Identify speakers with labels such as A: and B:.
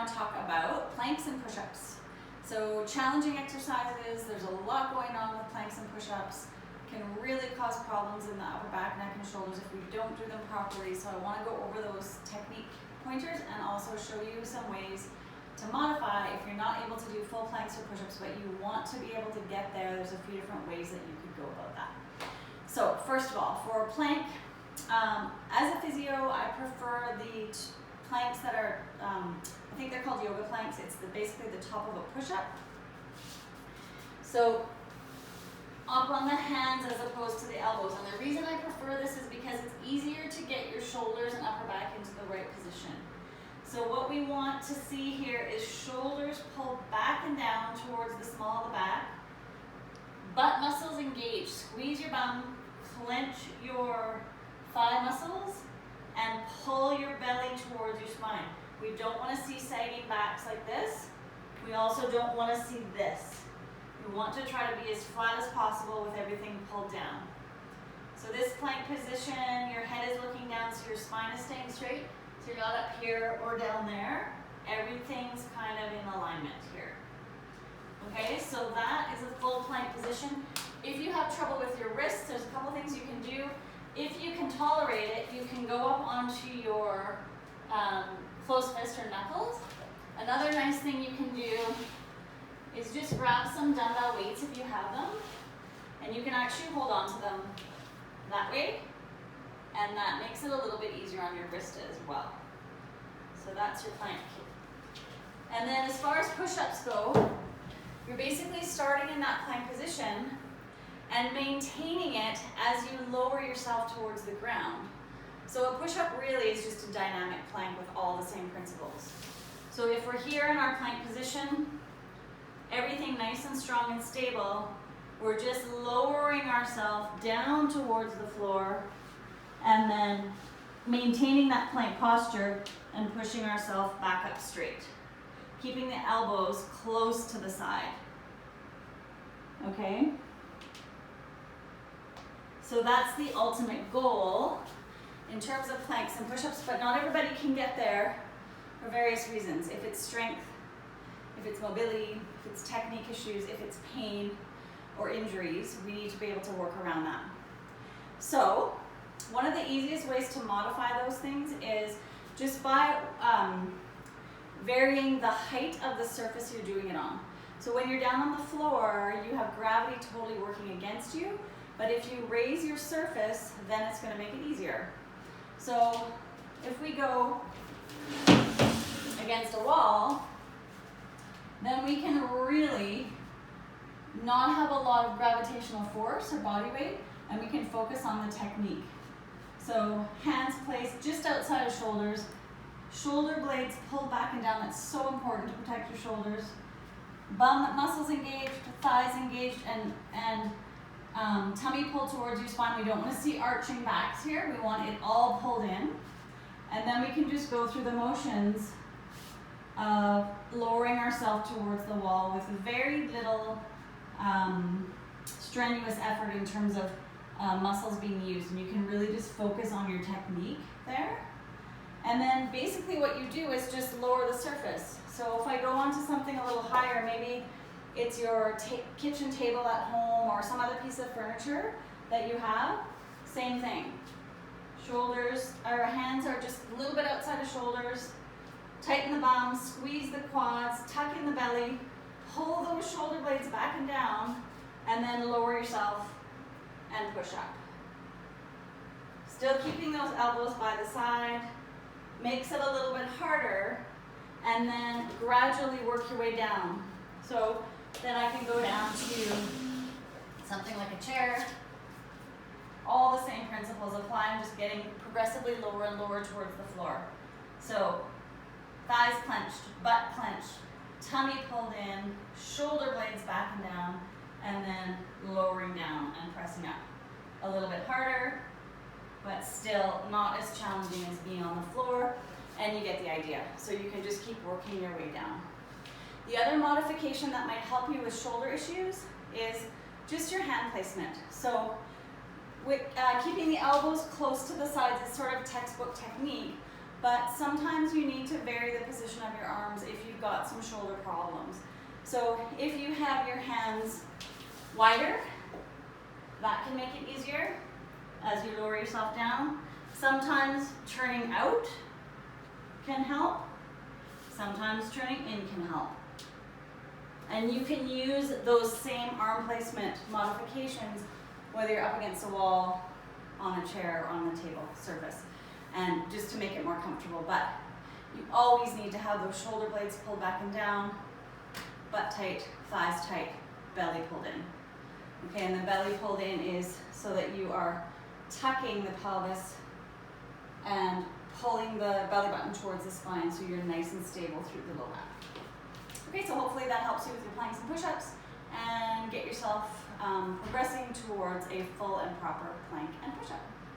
A: want to talk about planks and push-ups. So challenging exercises, there's a lot going on with planks and push-ups, can really cause problems in the upper back, neck, and shoulders if we don't do them properly. So I want to go over those technique pointers and also show you some ways to modify if you're not able to do full planks or push-ups, but you want to be able to get there. There's a few different ways that you could go about that. So first of all, for a plank, as a physio, I prefer the planks that are, I think they're called yoga planks. It's basically the top of a push-up. So up on the hands as opposed to the elbows. And the reason I prefer this is because it's easier to get your shoulders and upper back into the right position. So what we want to see here is shoulders pulled back and down towards the small of the back. Butt muscles engaged. Squeeze your bum, clench your thigh muscles, and pull your belly towards your spine. We don't want to see sagging backs like this. We also don't want to see this. We want to try to be as flat as possible with everything pulled down. So this plank position, your head is looking down so your spine is staying straight. So you're not up here or down there. Everything's kind of in alignment here. Okay, so that is a full plank position. If you have trouble with your wrists, there's a couple things you can do. If you can tolerate it, you can go up onto your closed fist or knuckles. Another nice thing you can do is just grab some dumbbell weights if you have them, and you can actually hold on to them that way, and that makes it a little bit easier on your wrist as well. So that's your plank. And then as far as push-ups go, you're basically starting in that plank position and maintaining it as you lower yourself towards the ground. So a push-up really is just a dynamic plank with all the same principles. So if we're here in our plank position, everything nice and strong and stable, we're just lowering ourselves down towards the floor and then maintaining that plank posture and pushing ourselves back up straight. Keeping the elbows close to the side. Okay? So that's the ultimate goal in terms of planks and push-ups, but not everybody can get there for various reasons. If it's strength, if it's mobility, if it's technique issues, if it's pain or injuries, we need to be able to work around that. So one of the easiest ways to modify those things is just by varying the height of the surface you're doing it on. So when you're down on the floor, you have gravity totally working against you, but if you raise your surface, then it's going to make it easier. So if we go against a wall, then we can really not have a lot of gravitational force or body weight, and we can focus on the technique. So hands placed just outside of shoulders, shoulder blades pulled back and down. That's so important to protect your shoulders. Bum muscles engaged, thighs engaged, and tummy pulled towards your spine. We don't want to see arching backs here. We want it all pulled in. And then we can just go through the motions of lowering ourselves towards the wall with very little strenuous effort in terms of muscles being used. And you can really just focus on your technique there. And then basically what you do is just lower the surface. So if I go onto something a little higher, maybe it's your kitchen table at home or some other piece of furniture that you have, same thing. Shoulders, our hands are just a little bit outside of shoulders. Tighten the bum, squeeze the quads, tuck in the belly, pull those shoulder blades back and down, and then lower yourself and push up. Still keeping those elbows by the side, makes it a little bit harder, and then gradually work your way down. So then I can go down to something like a chair. All the same principles apply. I'm just getting progressively lower and lower towards the floor. So thighs clenched, butt clenched, tummy pulled in, shoulder blades back and down, and then lowering down and pressing up. A little bit harder, but still not as challenging as being on the floor, and you get the idea. So you can just keep working your way down. The other modification that might help you with shoulder issues is just your hand placement. So with keeping the elbows close to the sides is sort of textbook technique, but sometimes you need to vary the position of your arms if you've got some shoulder problems. So if you have your hands wider, that can make it easier as you lower yourself down. Sometimes turning out can help. Sometimes turning in can help. And you can use those same arm placement modifications whether you're up against a wall, on a chair, or on the table surface, and just to make it more comfortable. But you always need to have those shoulder blades pulled back and down, butt tight, thighs tight, belly pulled in. Okay, and the belly pulled in is so that you are tucking the pelvis and pulling the belly button towards the spine so you're nice and stable through the low back. Okay, so hopefully that helps you with your planks and push-ups and get yourself progressing towards a full and proper plank and push-up.